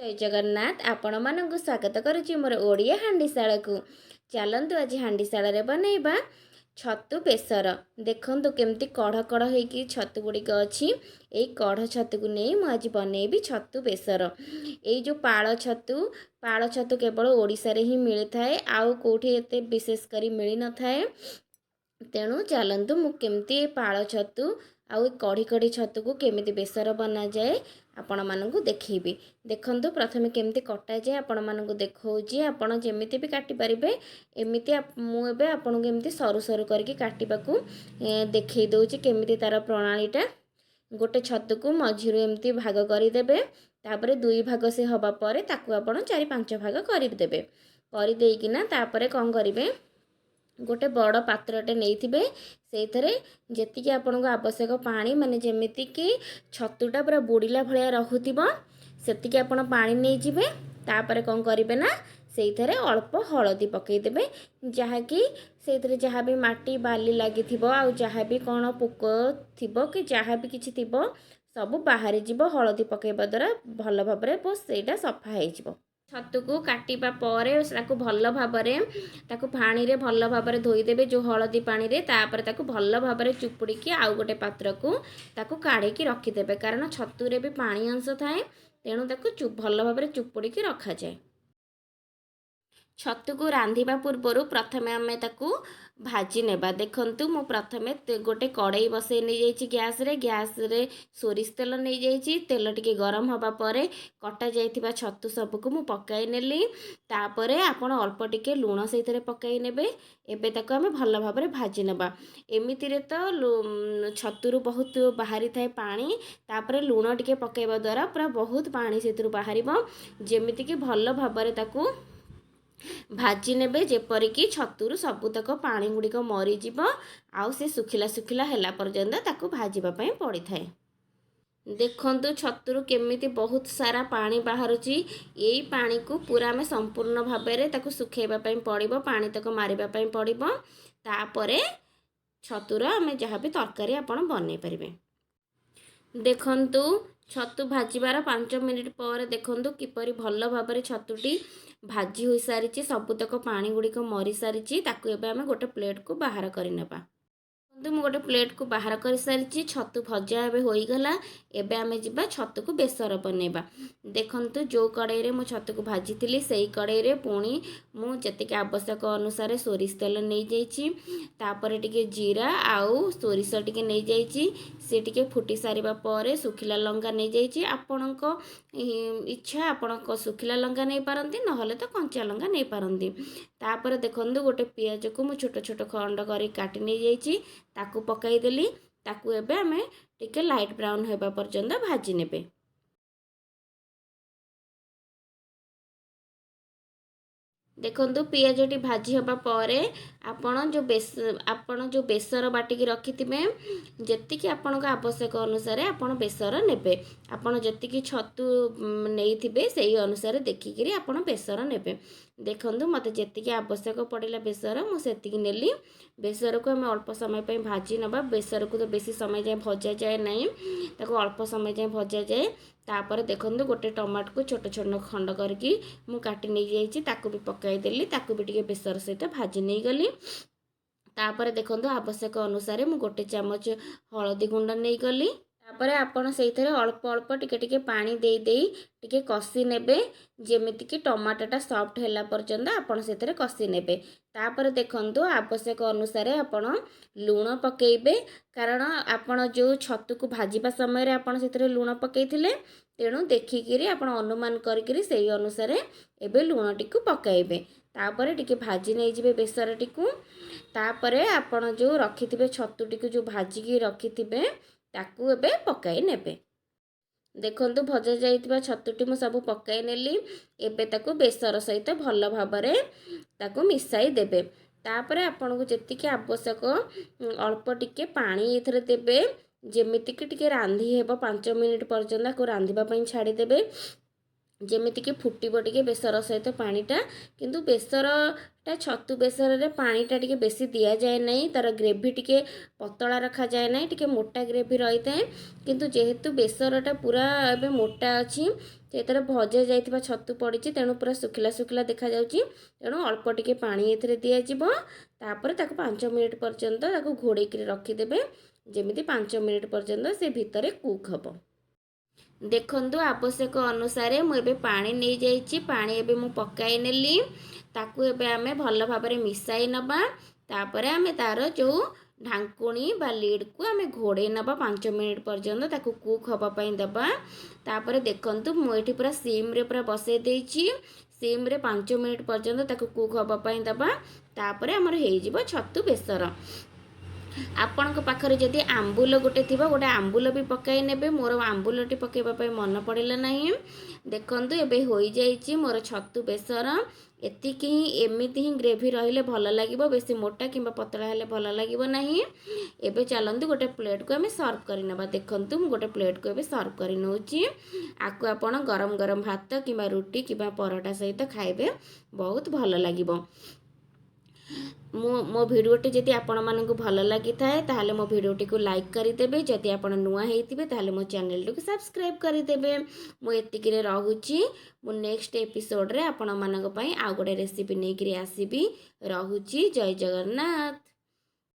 जय जगन्नाथ आपण मानक स्वागत करुच्ची मोर ओडिया हांडीशाला को। चलतु आज हांडीशाला बनैबा छतु बेसर। देखंतु केमती कढ़ कढ़ होइकी छतु गुड़िक अच्छी। यही कढ़ छतु को नहीं मुझे बनैबी छतु बेसर। यही जो पाଳ छतु केवल ओडिशा रे ही मिलता है, आउ कोठी एते विशेष करी मिल न थाए। तेणु चलतु मु केमती पाଳ छतु आउ कढ़ी कढ़ी छतु को केमिति बेसर बना जाए आपण मानकु देखैबी। देखंतु प्रथमे केमती कटा जाए आपण मानकु देखौजी। आपण जेमिति भी काटि परिबे एमिति मु एबे आपण केमती सरू सरू करके काटिबाकू देखै दउची केमिति तार प्रणालीटा। गोटे छतु को मझिरु एमती भाग करदेवे, तापर दुई भाग से हवा पर ताकू आपण 4-5 भाग करदेवे। कर देकिना तापर कौन करेंगे, गोटे बड़ पात्रटे नहीं से जी आपको आवश्यक पानी माने जमीती कि छतुटा पूरा बुड़ीला भाया रोथब से आप पानी नहीं जाए। तापर कौन करेंगे ना से अल्प हलदी पकईदे, जहाँकि से जहाँ भी माटी बाली लगी जहाँ भी कौन पोक थी कि जहाँ भी किसी थी सब बाहरी जीव हलदी पकईवा द्वारा भल भाव से सफा हो। छतु को काटिबा परे ताकू भल भाबरे ताकू पानी रे भल भाबरे धोईदेबे जो हलदी पानी रे। तापर ताकू भल भाबरे चुपुड़ी आउ गोटे पात्र को ताकू काढ़ी रखिदेबे, कारण छतु रे भी पानी अंश थाए। तेणु ताकू भल भाबरे चुपुड़ी रखा जाए। छतु को रांधिबा पूर्वरु प्रथमे आमे ताकू भाजी नेबा। देखंतु मु प्रथमे गोटे कड़ाई बसई नहीं जाइछि गैस रे सोरिष तेल नहीं जाइछि। तेल टिके गरम हबा परे कटा जाइथिबा छतु सब को मु पकाई नेली। तापरे आपण अल्प टिके लूण सेइथरे पकाई नेबे। एबे ताकू आमे भल भाबरे भाजी नेबा। एमिति रे तो छतुरु बहुत बाहरी थाए पानी, तापरे लूण टिके पकाइबा द्वारा पूरा बहुत पानी सेतिरु बाहरिबो। जेमिति कि भल भाबरे ताकू भाजी नेबे, जेपरिकी छतुरु सबुतक पानी गुड़िक मरीज आउ से सुखिला सुखिला हैला पर्यंत ताकू भाजीबा पई पड़ी थाए। देखंतु छतुरु केमिति बहुत सारा पानी बाहरुची। यही पानी को पूरा आमे संपूर्ण भाबरे ताकू सुखेबा पई पड़िबो, पानी तक मारिबा पई पड़िबो। तापरे छतुर आमे जहाँ भी तरकारी आपण बनै परिबे। देखंतु छतु भाजीबार 5 मिनिट पर देखंतु किपरि भल भाबरे छतुटी भाजी हो सारी, सबुतक पानी गुड़िक मरी सारी। ताकू एबे आमे गोटे प्लेट को बाहर करनेबा। मु गोटे प्लेट को बाहर कर सारी। छतु भजा एबे होई गला। एबे आमे जिबा छतु को बेसर बनेबा। देखंतु जो कड़ाई रे मु छतु को भाजी थिली सेही कड़ाई रे पुणी मु जतिके आवश्यक अनुसार सोरिष तेल नहीं जाइछि। तापर टिके जीरा आउ सोरिष टिके नहीं जाइछि। से टिके फुटी सारिबा परे सुखिला लंका नहीं जाइछि। आपणक इच्छा आपणक सुखिला लंका नहीं पारंती, नहले तो कंचा लंका नहीं पारंती। तापर देखंतु गोटे पियाज को मु छोट छोट खंड करी काटी नहीं जाइछि। ताकू पकाई देली। ताकू एबे आमे टिके लाइट ब्राउन होबा पर्यंत भाजी नेबे। देखंतु पियाजटी भाजी हबा परे आपण जो बेसर बाटिकी रखिथिबे, जेतिकी आपणक आवश्यक अनुसार आपण बेसर नेबे। आपण जेतिकी छतु नेइथिबे सेही अनुसार देखिकिरी आपण बेसर नेबे। देखंतु मते जेतिकी आवश्यक पड़िला बेसर मु सेतिकी नेली। बेसर को हम अल्प समय पे भाजी नबा। बेसर को तो बेसी समय जाए भजा जाए नहीं, ताको अल्प समय जाए भजा जाए। तापर देखंतु गोटे टमाटो को छोट छोट खंड करके मु काटी नहीं जाइछि। ताको भी पकाई देली। ताको भी टिके बेसर सहित भाजी नहीं गली। तापर देखंतु आवश्यक अनुसार मु गोटे चामच हळदी गुंड नहीं गली। तापर आपण सेइथरे अल्प अल्प टिके टिके पानी देई देई टिके कसी नेबे, जेमिति कि टमाटोटा सॉफ्ट हैला पर्यंत आपण सेइथरे कसी नेबे। तापर देखंतु आवश्यक अनुसार आपण लूण पकेइबे, कारण आपण जो छतु को भाजीबा समय रे आपण सेइथरे लूण पकेइथिले। तेणु देखिकिरी आपण अनुमान करिकिरी सेही अनुसार एबे लूण टिकु पकाइबे। तापर टिके भाजी नहीं जिबे बेसर टिकु। तापरे आपण जो रखिथिबे छतु टिकु जो भाजिकी रखिथिबे ताकू एबे पकाई नेबे। देखंतु भजा जाइतिबा छतुटी मु सब पकाई नेली। एबे ताकू बेसर सहित भल भाबरे ताकू मिसाई देबे। तापरे आपण को जेतिकी आवश्यक अल्प टिके पानी एथरे देबे, जेमिति कि टिके रांधी हेबो 5 मिनिट पर्यंत को रांधिबा पई छाडी देबे। ଯେମିତିକି ଫୁଟିବ ଟିକେ ବେସର ସହିତ ପାଣିଟା। କିନ୍ତୁ ବେସରଟା ଛତୁ ବେସରରେ ପାଣିଟା ଟିକେ ବେଶୀ ଦିଆଯାଏ ନାହିଁ, ତା'ର ଗ୍ରେଭି ଟିକେ ପତଳା ରଖାଯାଏ ନାହିଁ, ଟିକେ ମୋଟା ଗ୍ରେଭି ରହିଥାଏ। କିନ୍ତୁ ଯେହେତୁ ବେସରଟା ପୁରା ଏବେ ମୋଟା ଅଛି, ସେଥିରେ ଭଜା ଯାଇଥିବା ଛତୁ ପଡ଼ିଛି, ତେଣୁ ପୁରା ଶୁଖିଲା ଶୁଖିଲା ଦେଖାଯାଉଛି। ତେଣୁ ଅଳ୍ପ ଟିକେ ପାଣି ଏଥିରେ ଦିଆଯିବ। ତାପରେ ତାକୁ 5 ମିନିଟ୍ ପର୍ଯ୍ୟନ୍ତ ତାକୁ ଘୋଡ଼େଇକିରି ରଖିଦେବେ, ଯେମିତି 5 ମିନିଟ୍ ପର୍ଯ୍ୟନ୍ତ ସେ ଭିତରେ କୁକ୍ ହେବ। ଦେଖନ୍ତୁ ଆବଶ୍ୟକ ଅନୁସାରେ ମୁଁ ଏବେ ପାଣି ନେଇଯାଇଛି, ପାଣି ଏବେ ମୁଁ ପକାଇ ନେଲି। ତାକୁ ଏବେ ଆମେ ଭଲ ଭାବରେ ମିଶାଇ ନେବା। ତାପରେ ଆମେ ତା'ର ଯେଉଁ ଢାଙ୍କୁଣୀ ବା ଲିଡ଼୍କୁ ଆମେ ଘୋଡ଼େଇ ନେବା 5 ମିନିଟ୍ ପର୍ଯ୍ୟନ୍ତ, ତାକୁ କୁକ୍ ହେବା ପାଇଁ ଦେବା। ତାପରେ ଦେଖନ୍ତୁ ମୁଁ ଏଠି ପୁରା ସିମ୍ରେ ପୁରା ବସାଇ ଦେଇଛି। ସିମ୍ରେ 5 ମିନିଟ୍ ପର୍ଯ୍ୟନ୍ତ ତାକୁ କୁକ୍ ହେବା ପାଇଁ ଦେବା। ତାପରେ ଆମର ହେଇଯିବ ଛତୁ ବେସର। ଆପଣଙ୍କ ପାଖରେ ଯଦି ଆମ୍ବୁଲ ଗୋଟେ ଥିବ, ଗୋଟେ ଆମ୍ବୁଲ ବି ପକାଇ ନେବେ। ମୋର ଆମ୍ବୁଲଟି ପକାଇବା ପାଇଁ ମନେ ପଡ଼ିଲା ନାହିଁ। ଦେଖନ୍ତୁ ଏବେ ହୋଇଯାଇଛି ମୋର ଛତୁ ବେସର। ଏତିକି ହିଁ, ଏମିତି ହିଁ ଗ୍ରେଭି ରହିଲେ ଭଲ ଲାଗିବ, ବେଶୀ ମୋଟା କିମ୍ବା ପତଳା ହେଲେ ଭଲ ଲାଗିବ ନାହିଁ। ଏବେ ଚାଲନ୍ତୁ ଗୋଟେ ପ୍ଲେଟ୍କୁ ଆମେ ସର୍ଭ କରିନେବା। ଦେଖନ୍ତୁ ମୁଁ ଗୋଟେ ପ୍ଲେଟ୍କୁ ଏବେ ସର୍ଭ କରି ନେଉଛି। ଆକୁ ଆପଣ ଗରମ ଗରମ ଭାତ କିମ୍ବା ରୁଟି କିମ୍ବା ପରଟା ସହିତ ଖାଇବେ, ବହୁତ ଭଲ ଲାଗିବ। ମୋ ଭିଡ଼ିଓଟି ଯଦି ଆପଣମାନଙ୍କୁ ଭଲ ଲାଗିଥାଏ ତାହେଲେ ମୋ ଭିଡ଼ିଓଟିକୁ ଲାଇକ୍ କରିଦେବେ। ଯଦି ଆପଣ ନୂଆ ହେଇଥିବେ ତାହେଲେ ମୋ ଚ୍ୟାନେଲଟିକୁ ସବସ୍କ୍ରାଇବ୍ କରିଦେବେ। ମୁଁ ଏତିକିରେ ରହୁଛି। ମୁଁ ନେକ୍ସଟ ଏପିସୋଡ଼ରେ ଆପଣମାନଙ୍କ ପାଇଁ ଆଉ ଗୋଟେ ରେସିପି ନେଇକରି ଆସିବି। ରହୁଛି। ଜୟ ଜଗନ୍ନାଥ।